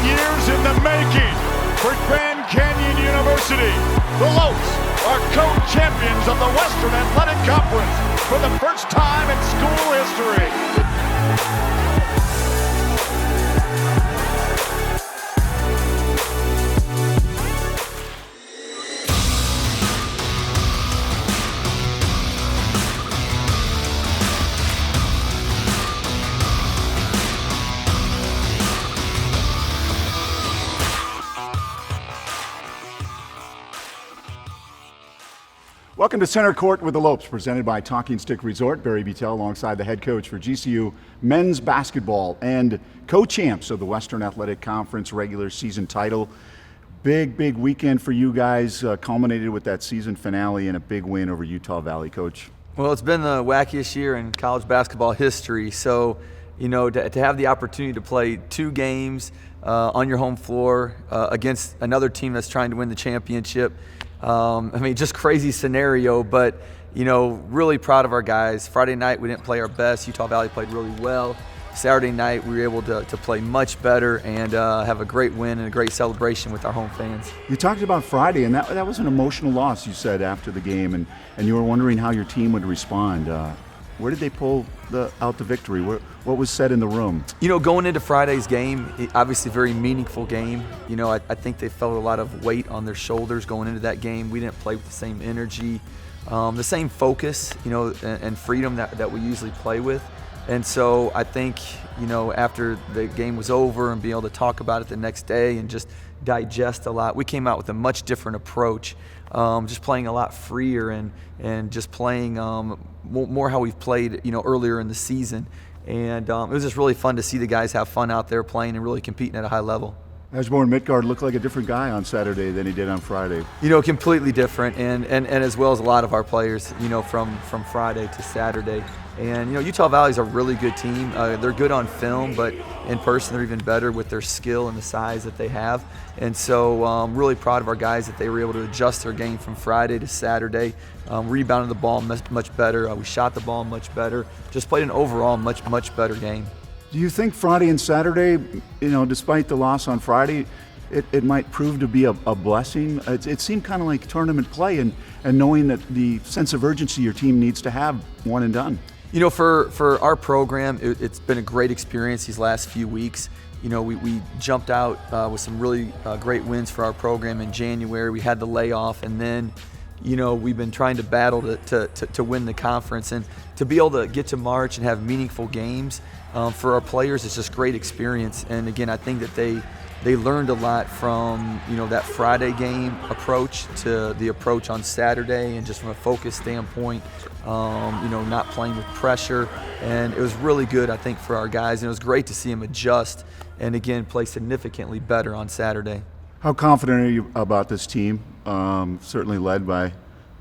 years in the making for Grand Canyon University. The Lopes are co-champions of the Western Athletic Conference for the first time in school history. Welcome to Center Court with the Lopes, presented by Talking Stick Resort. Barry Buttel alongside the head coach for GCU men's basketball and co-champs of the Western Athletic Conference regular season title. Big weekend for you guys, culminated with that season finale and a big win over Utah Valley, Coach. Well, it's been the wackiest year in college basketball history. So, to have the opportunity to play 2 games on your home floor against another team that's trying to win the championship. Just crazy scenario, but, really proud of our guys. Friday night, we didn't play our best. Utah Valley played really well. Saturday night, we were able to play much better and have a great win and a great celebration with our home fans. You talked about Friday, and that was an emotional loss, you said, after the game, and you were wondering how your team would respond. Where did they pull out the victory? What was said in the room? Going into Friday's game, obviously very meaningful game. I think they felt a lot of weight on their shoulders going into that game. We didn't play with the same energy, the same focus, and freedom that we usually play with. And so I think, after the game was over and being able to talk about it the next day and just digest a lot, we came out with a much different approach, just playing a lot freer and just playing more how we've played, earlier in the season. And it was just really fun to see the guys have fun out there playing and really competing at a high level. Ashbourne Midgard looked like a different guy on Saturday than he did on Friday. Completely different, and as well as a lot of our players, from Friday to Saturday. And, Utah Valley's a really good team. They're good on film, but in person they're even better with their skill and the size that they have. And so I'm really proud of our guys that they were able to adjust their game from Friday to Saturday, rebounded the ball much better. We shot the ball much better, just played an overall much better game. Do you think Friday and Saturday, despite the loss on Friday, it might prove to be a blessing? It seemed kind of like tournament play and knowing that the sense of urgency your team needs to have one and done. For our program, it's been a great experience these last few weeks. We jumped out with some really great wins for our program in January. We had the layoff, and then we've been trying to battle to win the conference, and to be able to get to March and have meaningful games for our players is just great experience. And again, I think that they learned a lot from that Friday game approach to the approach on Saturday, and just from a focus standpoint, not playing with pressure. And it was really good, I think, for our guys, and it was great to see them adjust and again play significantly better on Saturday. How confident are you about this team? Certainly led by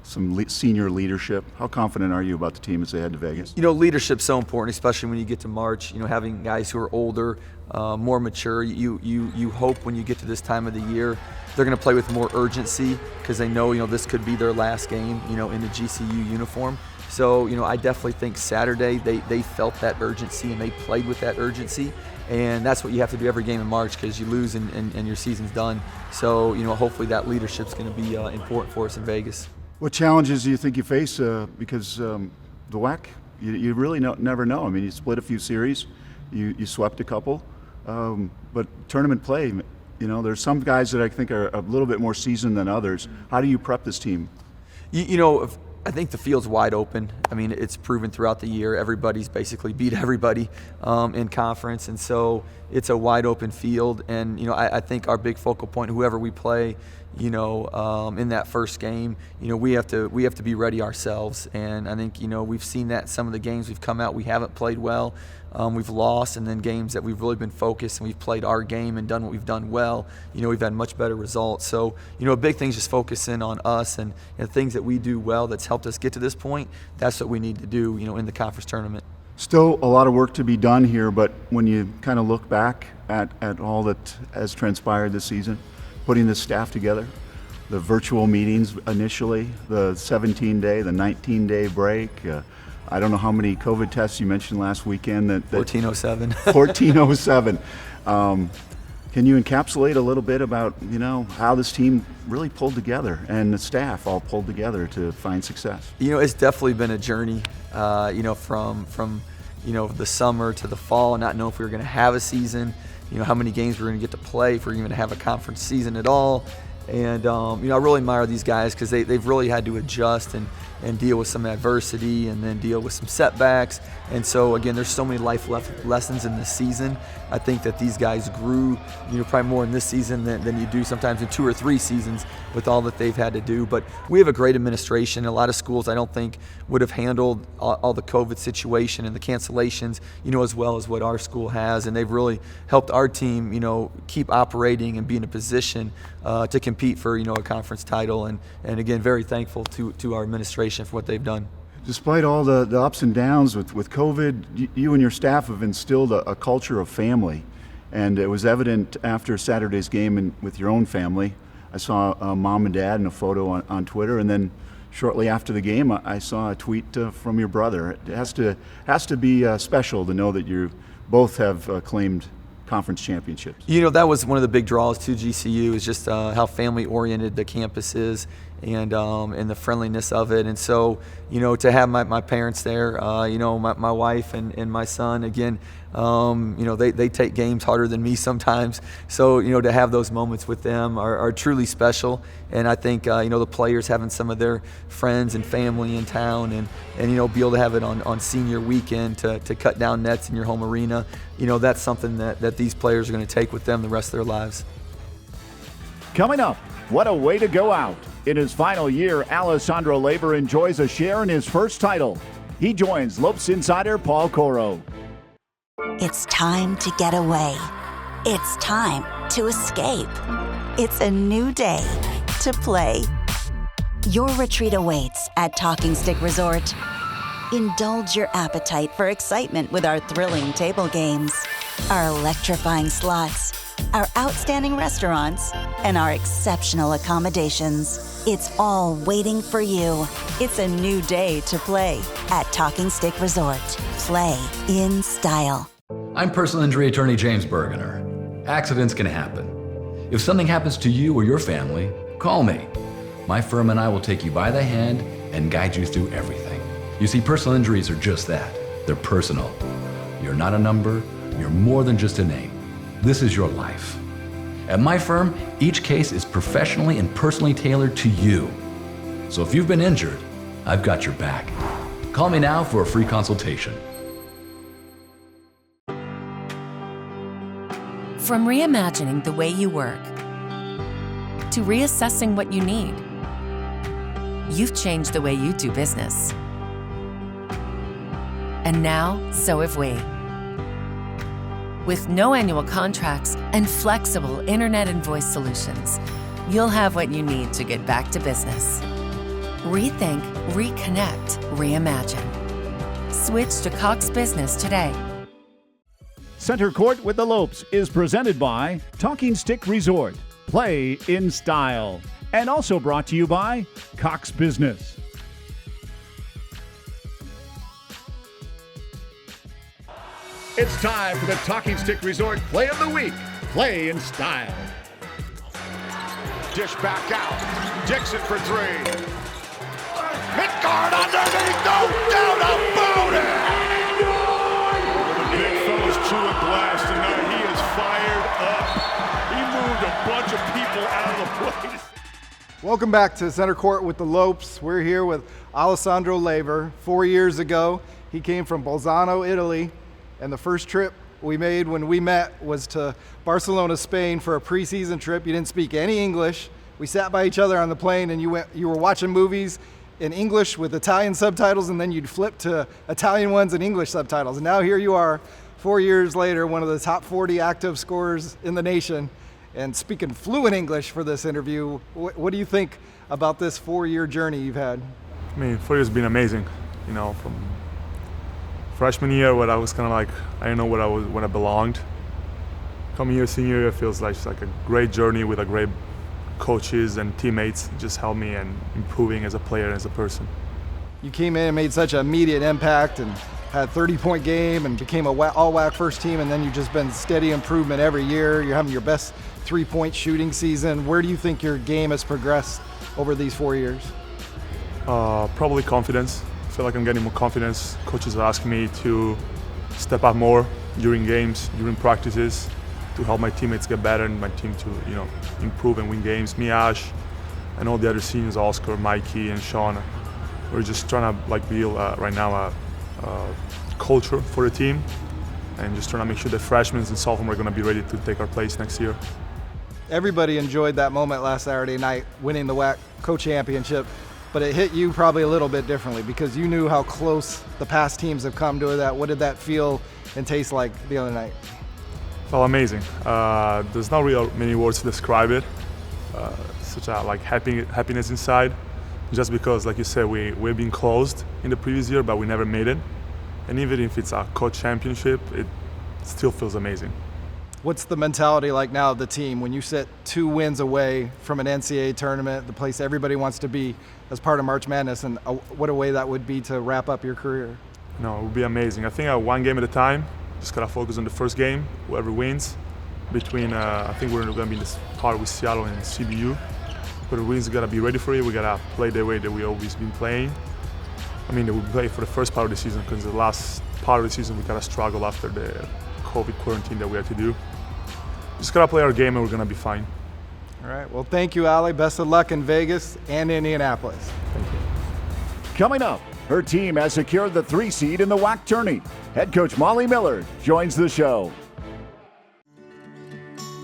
some senior leadership. How confident are you about the team as they head to Vegas? Leadership's so important, especially when you get to March. Having guys who are older, more mature. You hope when you get to this time of the year, they're going to play with more urgency because they know this could be their last game in the GCU uniform. So I definitely think Saturday they felt that urgency and they played with that urgency. And that's what you have to do every game in March, because you lose and your season's done. So, hopefully that leadership's going to be important for us in Vegas. What challenges do you think you face? Because the WAC, you really never know. You split a few series, you swept a couple, but tournament play, there's some guys that I think are a little bit more seasoned than others. How do you prep this team? I think the field's wide open. It's proven throughout the year. Everybody's basically beat everybody in conference, and so it's a wide open field. And I think our big focal point, whoever we play, in that first game, we have to be ready ourselves. And I think we've seen that in some of the games we've come out, we haven't played well. We've lost, and then games that we've really been focused and we've played our game and done what we've done well, we've had much better results. So, a big thing is just focusing on us and things that we do well that's helped us get to this point. That's what we need to do, in the conference tournament. Still a lot of work to be done here, but when you kind of look back at all that has transpired this season, putting this staff together, the virtual meetings initially, the 17-day, the 19-day break, I don't know how many COVID tests you mentioned last weekend. 1407. 1407. Can you encapsulate a little bit about, how this team really pulled together and the staff all pulled together to find success? It's definitely been a journey, from the summer to the fall, not knowing if we were going to have a season, how many games we were going to get to play, if we were even going to have a conference season at all. And, I really admire these guys because they've really had to adjust and deal with some adversity and then deal with some setbacks. And so, again, there's so many life lessons in this season. I think that these guys grew, probably more in this season than you do sometimes in 2 or 3 seasons with all that they've had to do. But we have a great administration. A lot of schools I don't think would have handled all the COVID situation and the cancellations, as well as what our school has. And they've really helped our team, keep operating and be in a position to compete for, a conference title. And again, very thankful to our administration for what they've done. Despite all the ups and downs with COVID, you and your staff have instilled a culture of family. And it was evident after Saturday's game with your own family. I saw mom and dad in a photo on Twitter, and then shortly after the game, I saw a tweet from your brother. It has to be special to know that you both have claimed conference championships. That was one of the big draws to GCU is just how family-oriented the campus is and the friendliness of it. And so, to have my parents there, my wife and my son, again, they take games harder than me sometimes. So, to have those moments with them are truly special. And I think, the players having some of their friends and family in town and be able to have it on senior weekend to cut down nets in your home arena, that's something that these players are going to take with them the rest of their lives. Coming up, what a way to go out. In his final year, Alessandro Labor enjoys a share in his first title. He joins Lopes Insider Paul Coro. It's time to get away. It's time to escape. It's a new day to play. Your retreat awaits at Talking Stick Resort. Indulge your appetite for excitement with our thrilling table games, our electrifying slots, our outstanding restaurants, and our exceptional accommodations. It's all waiting for you. It's a new day to play at Talking Stick Resort. Play in style. I'm personal injury attorney James Bergener. Accidents can happen. If something happens to you or your family, call me. My firm and I will take you by the hand and guide you through everything. You see, personal injuries are just that. They're personal. You're not a number. You're more than just a name. This is your life. At my firm, each case is professionally and personally tailored to you. So if you've been injured, I've got your back. Call me now for a free consultation. From reimagining the way you work to reassessing what you need, you've changed the way you do business. And now, so have we. With no annual contracts and flexible internet and voice solutions, you'll have what you need to get back to business. Rethink, reconnect, reimagine. Switch to Cox Business today. Center Court with the Lopes is presented by Talking Stick Resort. Play in style. And also brought to you by Cox Business. It's time for the Talking Stick Resort Play of the Week. Play in style. Dish back out. Dixon for 3. Hit guard underneath. No doubt about it. The big fella's chewing glass tonight. He is fired up. He moved a bunch of people out of the place. Welcome back to Center Court with the Lopes. We're here with Alessandro Labor. 4 years ago, he came from Bolzano, Italy. And the first trip we made when we met was to Barcelona, Spain for a preseason trip. You didn't speak any English. We sat by each other on the plane and you were watching movies in English with Italian subtitles, and then you'd flip to Italian ones and English subtitles. And now here you are, 4 years later, one of the top 40 active scorers in the nation and speaking fluent English for this interview. What do you think about this 4-year journey you've had? I mean, 4 years has been amazing, from freshman year, what I was kind of like, I didn't know when I belonged. Coming here, senior year, feels like a great journey with a great coaches and teammates. Just helped me and improving as a player and as a person. You came in and made such an immediate impact, and had 30-point game and became a all WAC first team, and then you've just been steady improvement every year. You're having your best 3-point shooting season. Where do you think your game has progressed over these 4 years? Probably confidence. I feel like I'm getting more confidence. Coaches are asking me to step up more during games, during practices, to help my teammates get better and my team to, improve and win games. Me, Ash, and all the other seniors, Oscar, Mikey, and Sean. We're just trying to build right now a culture for the team, and just trying to make sure the freshmen and sophomores are going to be ready to take our place next year. Everybody enjoyed that moment last Saturday night, winning the WAC Co-Championship, but it hit you probably a little bit differently because you knew how close the past teams have come to that. What did that feel and taste like the other night? Felt amazing. There's not really many words to describe it. Such a happiness inside, just because, like you said, we've been closed in the previous year, but we never made it. And even if it's a co-championship, it still feels amazing. What's the mentality like now of the team when you sit 2 wins away from an NCAA tournament, the place everybody wants to be as part of March Madness, and what a way that would be to wrap up your career? No, it would be amazing. I think one game at a time. Just gotta focus on the first game. Whoever wins, I think we're gonna be in this part with Seattle and CBU. Whoever wins, we gotta be ready for it. We gotta play the way that we always been playing. We play for the first part of the season, because the last part of the season we gotta struggle after the COVID quarantine that we had to do. Just gotta play our game and we're gonna be fine. All right, well, thank you, Ali. Best of luck in Vegas and Indianapolis. Thank you. Coming up, her team has secured the 3 seed in the WAC Tourney. Head coach Molly Miller joins the show.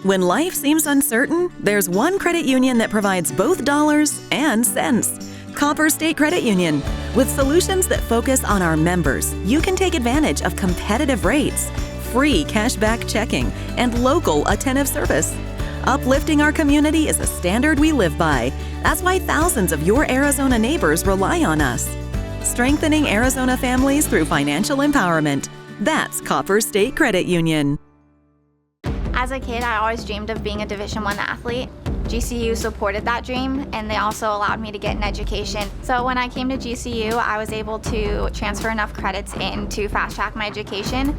When life seems uncertain, there's one credit union that provides both dollars and cents. Copper State Credit Union. With solutions that focus on our members, you can take advantage of competitive rates, free cashback checking, and local attentive service. Uplifting our community is a standard we live by. That's why thousands of your Arizona neighbors rely on us. Strengthening Arizona families through financial empowerment. That's Copper State Credit Union. As a kid, I always dreamed of being a Division I athlete. GCU supported that dream, and they also allowed me to get an education. So when I came to GCU, I was able to transfer enough credits in to fast track my education.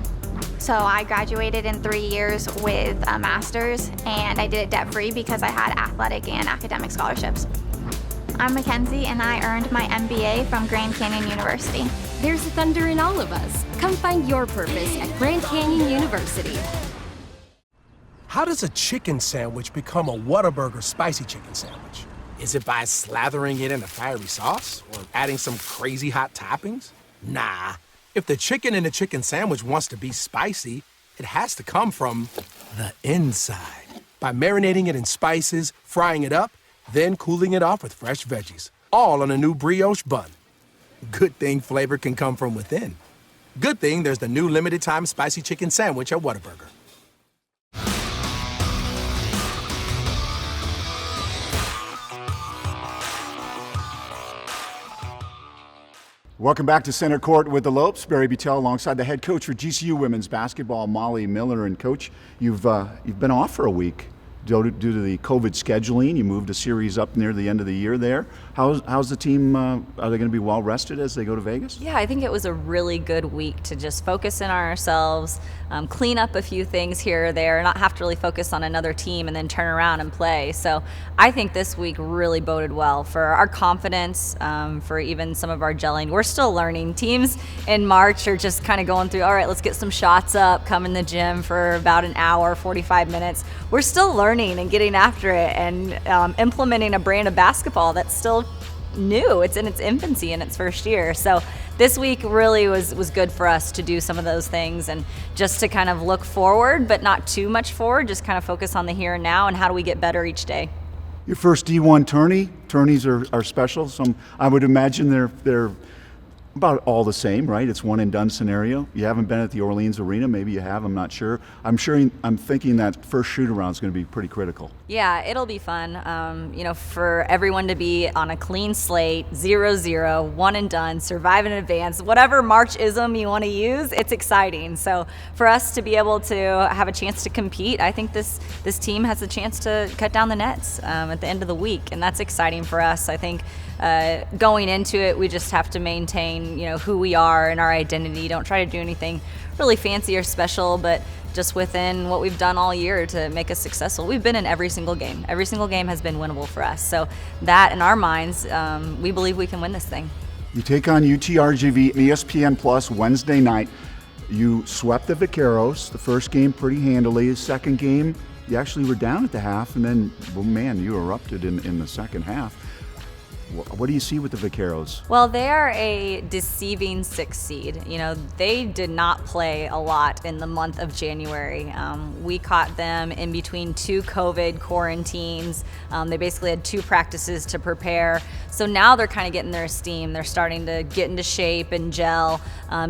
So I graduated in 3 years with a master's, and I did it debt-free because I had athletic and academic scholarships. I'm Mackenzie, and I earned my MBA from Grand Canyon University. There's thunder in all of us. Come find your purpose at Grand Canyon University. How does a chicken sandwich become a Whataburger spicy chicken sandwich? Is it by slathering it in a fiery sauce or adding some crazy hot toppings? Nah. If the chicken in a chicken sandwich wants to be spicy, it has to come from the inside. By marinating it in spices, frying it up, then cooling it off with fresh veggies, all on a new brioche bun. Good thing flavor can come from within. Good thing there's the new limited-time spicy chicken sandwich at Whataburger. Welcome back to Center Court with the Lopes. Barry Beutel alongside the head coach for GCU women's basketball, Molly Miller. And Coach, you've been off for a week due to the COVID scheduling. You moved a series up near the end of the year there. How's the team? Are they going to be well rested as they go to Vegas? Yeah, I think it was a really good week to just focus in on ourselves, clean up a few things here or there, not have to really focus on another team and then turn around and play. So I think this week really boded well for our confidence, for even some of our gelling. We're still learning. Teams in March are just kind of going through, all right, let's get some shots up, come in the gym for about an hour, 45 minutes. We're still learning and getting after it and implementing a brand of basketball that's still new. It's in its infancy in its first year. So this week really was good for us to do some of those things and just to kind of look forward, but not too much forward, just kind of focus on the here and now and how do we get better each day. Your first D1 tourney. Tourneys are special. I would imagine they're about all the same, right? It's one and done scenario. You haven't been at the Orleans Arena. Maybe you have. I'm not sure. I'm thinking that first shoot around is going to be pretty critical. Yeah, it'll be fun. For everyone to be on a clean slate, 0-0, one and done, survive in advance, whatever March-ism you want to use, it's exciting. So for us to be able to have a chance to compete, I think this team has a chance to cut down the nets at the end of the week, and that's exciting for us. I think going into it, we just have to maintain on, who we are and our identity. Don't try to do anything really fancy or special, but just within what we've done all year to make us successful. We've been in every single game. Every single game has been winnable for us. So that, in our minds, we believe we can win this thing. You take on UTRGV ESPN Plus Wednesday night. You swept the Vaqueros, the first game pretty handily. The second game, you actually were down at the half, and then, well, man, you erupted in the second half. What do you see with the Vaqueros? Well, they are a deceiving 6th seed. They did not play a lot in the month of January. We caught them in between 2 COVID quarantines. They basically had 2 practices to prepare. So now they're kind of getting their steam. They're starting to get into shape and gel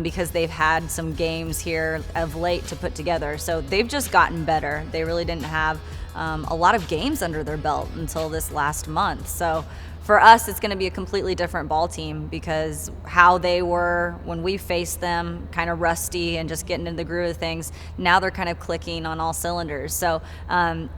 because they've had some games here of late to put together. So they've just gotten better. They really didn't have a lot of games under their belt until this last month. So for us, it's going to be a completely different ball team because how they were when we faced them, kind of rusty and just getting into the groove of things, now they're kind of clicking on all cylinders. So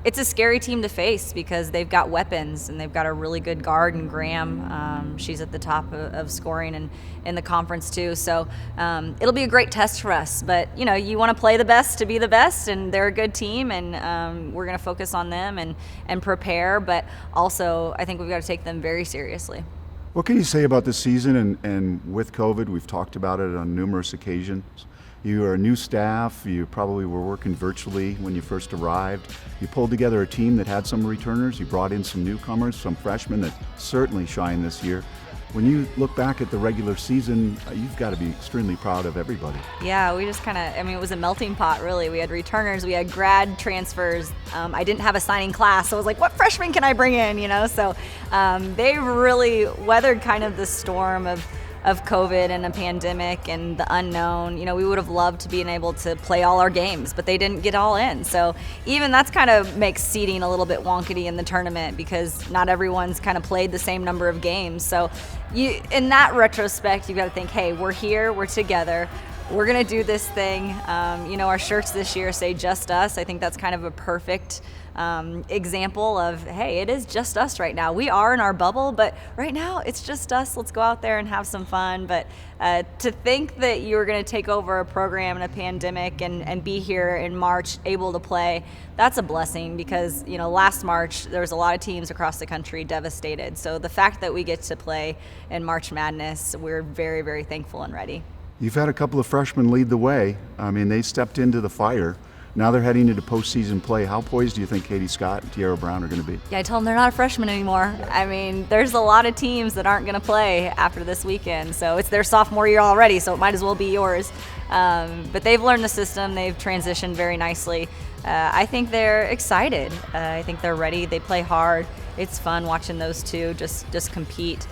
it's a scary team to face because they've got weapons and they've got a really good guard in Graham. She's at the top of scoring and in the conference too. So it'll be a great test for us. But you want to play the best to be the best, and they're a good team, and we're going to focus on them and prepare. But also, I think we've got to take them very seriously. What can you say about this season and with COVID? We've talked about it on numerous occasions. You are a new staff. You probably were working virtually when you first arrived. You pulled together a team that had some returners. You brought in some newcomers, some freshmen that certainly shine this year. When you look back at the regular season, you've got to be extremely proud of everybody. Yeah, we just it was a melting pot, really. We had returners, we had grad transfers. I didn't have a signing class, so I was like, what freshmen can I bring in, So they really weathered kind of the storm of COVID and a pandemic and the unknown. We would have loved to be able to play all our games, but they didn't get all in. So even that's kind of makes seeding a little bit wonky in the tournament because not everyone's kind of played the same number of games. So in that retrospect, you've got to think, hey, we're here, we're together, we're going to do this thing. Our shirts this year say just us. I think that's kind of a perfect example of, hey, it is just us right now. We are in our bubble, but right now it's just us. Let's go out there and have some fun. But to think that you were going to take over a program in a pandemic and be here in March able to play, that's a blessing because, last March there was a lot of teams across the country devastated. So the fact that we get to play in March Madness, we're very, very thankful and ready. You've had a couple of freshmen lead the way. I mean, they stepped into the fire. Now they're heading into postseason play. How poised do you think Katie Scott and Tiara Brown are going to be? Yeah, I told them they're not a freshman anymore. I mean, there's a lot of teams that aren't going to play after this weekend. So it's their sophomore year already, so it might as well be yours. But they've learned the system. They've transitioned very nicely. I think they're excited. I think they're ready. They play hard. It's fun watching those two just compete.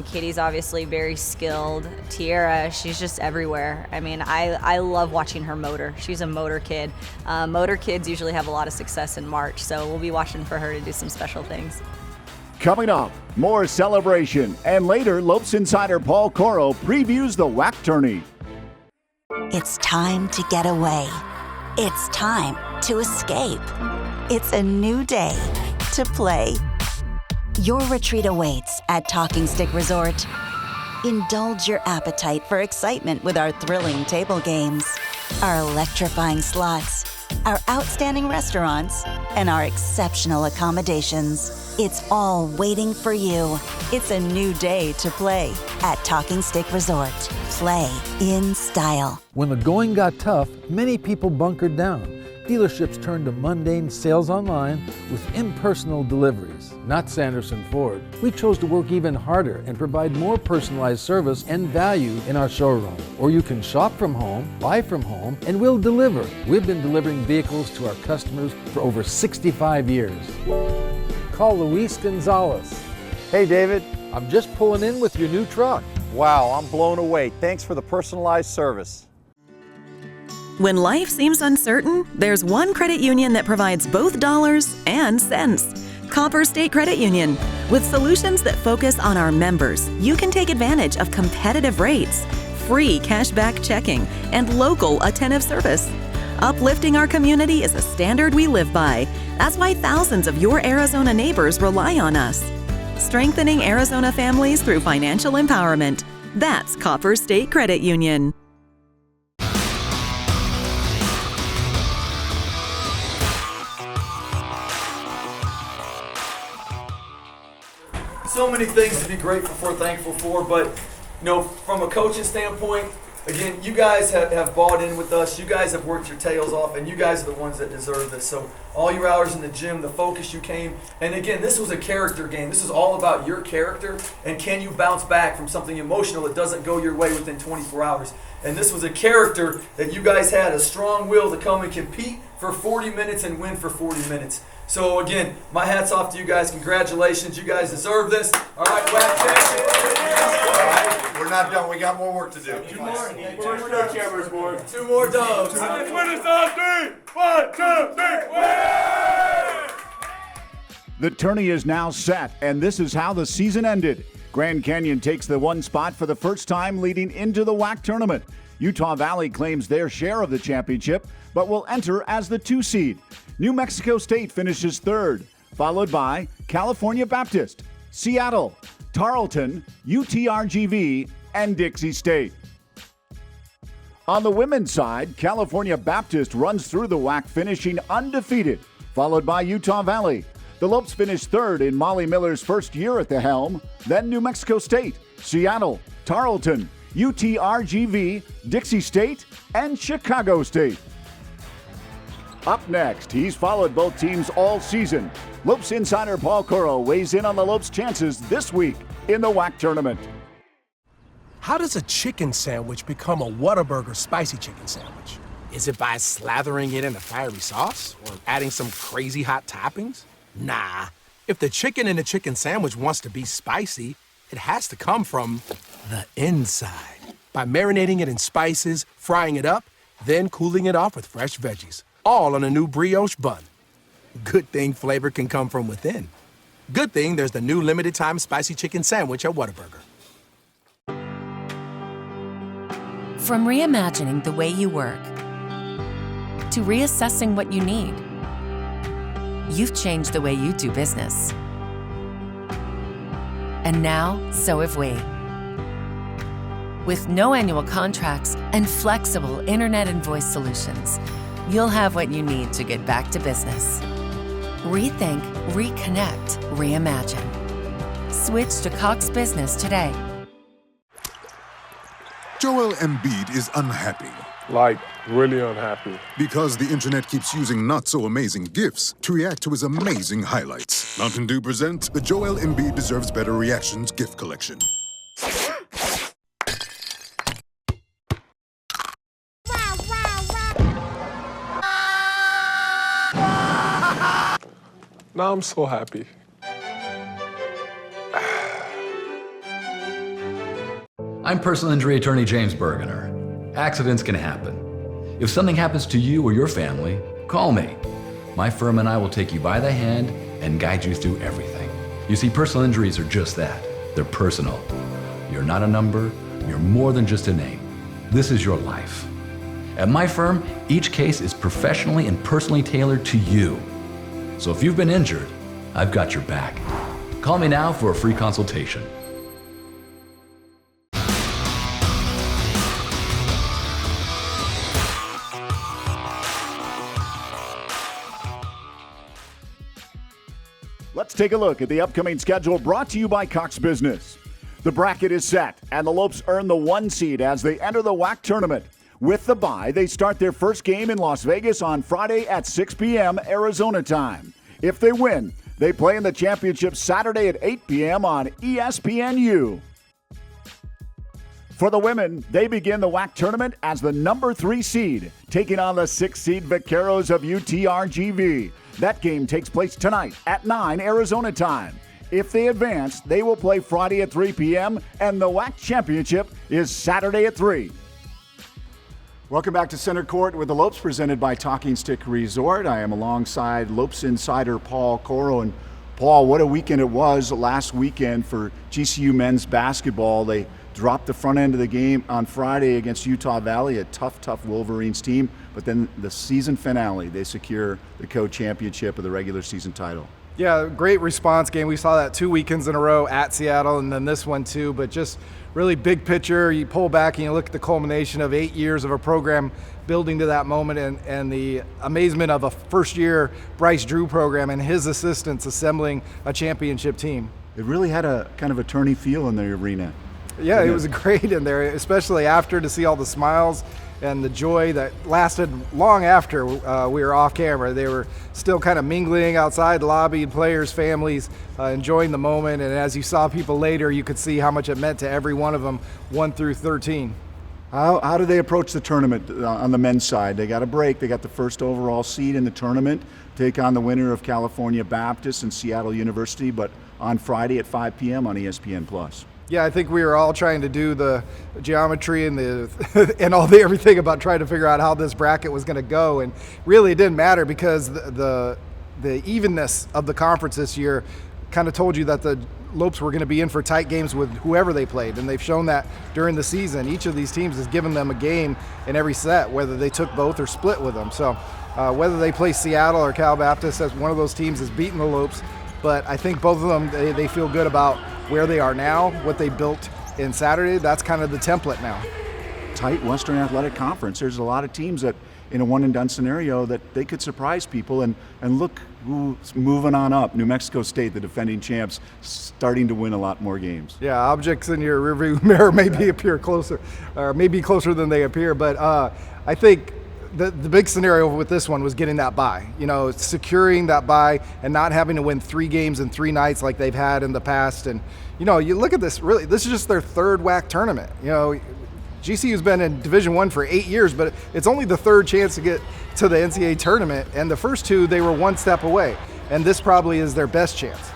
Katie's obviously very skilled. Tiara, she's just everywhere. I mean, I love watching her motor. She's a motor kid. Motor kids usually have a lot of success in March, so we'll be watching for her to do some special things. Coming up, more celebration, and later, Lopes Insider Paul Coro previews the WAC Tourney. It's time to get away. It's time to escape. It's a new day to play. Your retreat awaits at Talking Stick Resort. Indulge your appetite for excitement with our thrilling table games, our electrifying slots, our outstanding restaurants, and our exceptional accommodations. It's all waiting for you. It's a new day to play at Talking Stick Resort. Play in style. When the going got tough, many people bunkered down. Dealerships turned to mundane sales online with impersonal deliveries. Not Sanderson Ford. We chose to work even harder and provide more personalized service and value in our showroom. Or you can shop from home, buy from home, and we'll deliver. We've been delivering vehicles to our customers for over 65 years. Call Luis Gonzalez. Hey, David. I'm just pulling in with your new truck. Wow, I'm blown away. Thanks for the personalized service. When life seems uncertain, there's one credit union that provides both dollars and cents. Copper State Credit Union. With solutions that focus on our members, you can take advantage of competitive rates, free cashback checking, and local attentive service. Uplifting our community is a standard we live by. That's why thousands of your Arizona neighbors rely on us. Strengthening Arizona families through financial empowerment. That's Copper State Credit Union. So many things to be grateful for, thankful for, but from a coaching standpoint, again, you guys have bought in with us. You guys have worked your tails off, and you guys are the ones that deserve this. So all your hours in the gym, the focus you came, and again, this was a character game. This is all about your character, and can you bounce back from something emotional that doesn't go your way within 24 hours. And this was a character that you guys had a strong will to come and compete for 40 minutes and win for 40 minutes. So again, my hat's off to you guys. Congratulations. You guys deserve this. All right, WAC We're not done. We got more work to do. Two more doves. Let's win this on 3. 1, 2, 3. The tourney is now set, and this is how the season ended. Grand Canyon takes the 1 spot for the first time leading into the WAC tournament. Utah Valley claims their share of the championship, but will enter as the 2 seed. New Mexico State finishes 3rd, followed by California Baptist, Seattle, Tarleton, UTRGV, and Dixie State. On the women's side, California Baptist runs through the WAC, finishing undefeated, followed by Utah Valley. The Lopes finished 3rd in Molly Miller's first year at the helm, then New Mexico State, Seattle, Tarleton, UTRGV, Dixie State, and Chicago State. Up next, he's followed both teams all season. Lopes Insider Paul Coro weighs in on the Lopes' chances this week in the WAC tournament. How does a chicken sandwich become a Whataburger spicy chicken sandwich? Is it by slathering it in a fiery sauce or adding some crazy hot toppings? Nah. If the chicken in a chicken sandwich wants to be spicy, it has to come from the inside. By marinating it in spices, frying it up, then cooling it off with fresh veggies. All on a new brioche bun. Good thing flavor can come from within. Good thing there's the new limited time spicy chicken sandwich at Whataburger. From reimagining the way you work to reassessing what you need, you've changed the way you do business. And now, so have we. With no annual contracts and flexible internet and voice solutions, you'll have what you need to get back to business. Rethink, reconnect, reimagine. Switch to Cox Business today. Joel Embiid is unhappy. Like, really unhappy. Because the internet keeps using not-so-amazing GIFs to react to his amazing highlights. Mountain Dew presents the Joel Embiid Deserves Better Reactions GIF Collection. Now I'm so happy. I'm personal injury attorney James Bergener. Accidents can happen. If something happens to you or your family, call me. My firm and I will take you by the hand and guide you through everything. You see, personal injuries are just that. They're personal. You're not a number. You're more than just a name. This is your life. At my firm, each case is professionally and personally tailored to you. So if you've been injured, I've got your back. Call me now for a free consultation. Let's take a look at the upcoming schedule brought to you by Cox Business. The bracket is set, and the Lopes earn the 1 seed as they enter the WAC tournament. With the bye, they start their first game in Las Vegas on Friday at 6 p.m. Arizona time. If they win, they play in the championship Saturday at 8 p.m. on ESPNU. For the women, they begin the WAC tournament as the number 3 seed, taking on the 6 seed Vaqueros of UTRGV. That game takes place tonight at 9 Arizona time. If they advance, they will play Friday at 3 p.m., and the WAC championship is Saturday at 3. Welcome back to Center Court with the Lopes, presented by Talking Stick Resort. I am alongside Lopes Insider Paul Coro. And Paul, what a weekend it was last weekend for GCU men's basketball. They dropped the front end of the game on Friday against Utah Valley, a tough Wolverines team. But then the season finale, they secure the co-championship of the regular season title. Yeah, great response game. We saw that 2 weekends in a row at Seattle and then this one too, but just really big picture. You pull back and you look at the culmination of 8 years of a program building to that moment and the amazement of a first-year Bryce Drew program and his assistants assembling a championship team. It really had a kind of a tourney feel in the arena. Yeah, it was great in there, especially after, to see all the smiles and the joy that lasted long after we were off camera. They were still kind of mingling outside the lobby, players, families, enjoying the moment. And as you saw people later, you could see how much it meant to every one of them, 1 through 13. How do they approach the tournament on the men's side? They got a break. They got the first overall seed in the tournament, take on the winner of California Baptist and Seattle University, but on Friday at 5 p.m. on ESPN+. Yeah, I think we were all trying to do the geometry and everything about trying to figure out how this bracket was going to go, and really it didn't matter because the evenness of the conference this year kind of told you that the Lopes were going to be in for tight games with whoever they played, and they've shown that during the season. Each of these teams has given them a game in every set, whether they took both or split with them. So whether they play Seattle or Cal Baptist, as one of those teams has beaten the Lopes, but I think both of them, they feel good about where they are now, what they built in Saturday. That's kind of the template now. Tight Western Athletic Conference. There's a lot of teams that in a one and done scenario that they could surprise people, and look who's moving on up. New Mexico State, the defending champs, starting to win a lot more games. Yeah, objects in your rearview mirror maybe appear closer, or maybe closer than they appear, but I think the big scenario with this one was getting that bye, securing that bye and not having to win 3 games in 3 nights like they've had in the past. And you look at this, really, this is just their 3rd WAC tournament. GCU's been in Division I for 8 years, but it's only the 3rd chance to get to the NCAA tournament, and the first 2 they were 1 step away, and this probably is their best chance.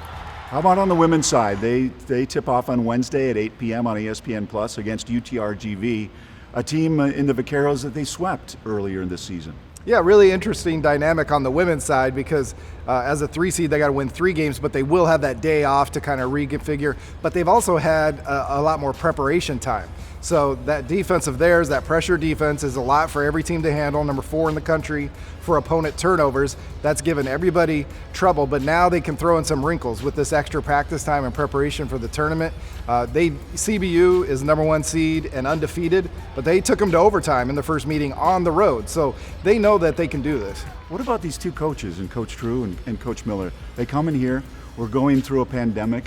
How about on the women's side? They tip off on Wednesday at 8 p.m. on ESPN+ against UTRGV, a team in the Vaqueros that they swept earlier in this season. Yeah, really interesting dynamic on the women's side because as a 3 seed, they got to win 3 games, but they will have that day off to kind of reconfigure. But they've also had a lot more preparation time. So that defense of theirs, that pressure defense, is a lot for every team to handle. Number 4 in the country for opponent turnovers. That's given everybody trouble, but now they can throw in some wrinkles with this extra practice time and preparation for the tournament. CBU is number 1 seed and undefeated, but they took them to overtime in the first meeting on the road. So they know that they can do this. What about these 2 coaches, and Coach Drew and Coach Miller? They come in here, we're going through a pandemic,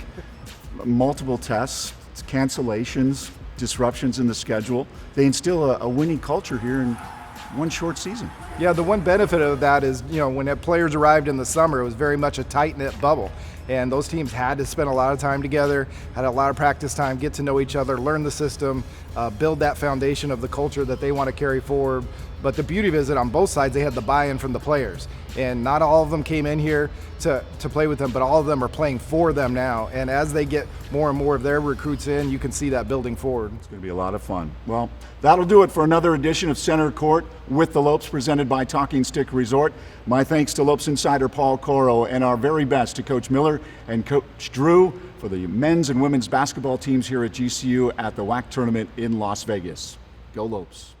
multiple tests, cancellations, disruptions in the schedule. They instill a winning culture here in one short season. Yeah, the one benefit of that is, when the players arrived in the summer, it was very much a tight-knit bubble. And those teams had to spend a lot of time together, had a lot of practice time, get to know each other, learn the system, build that foundation of the culture that they want to carry forward. But the beauty of it is that on both sides, they had the buy-in from the players. And not all of them came in here to play with them, but all of them are playing for them now. And as they get more and more of their recruits in, you can see that building forward. It's going to be a lot of fun. Well, that'll do it for another edition of Center Court with the Lopes, presented by Talking Stick Resort. My thanks to Lopes Insider Paul Coro, and our very best to Coach Miller and Coach Drew for the men's and women's basketball teams here at GCU at the WAC Tournament in Las Vegas. Go Lopes.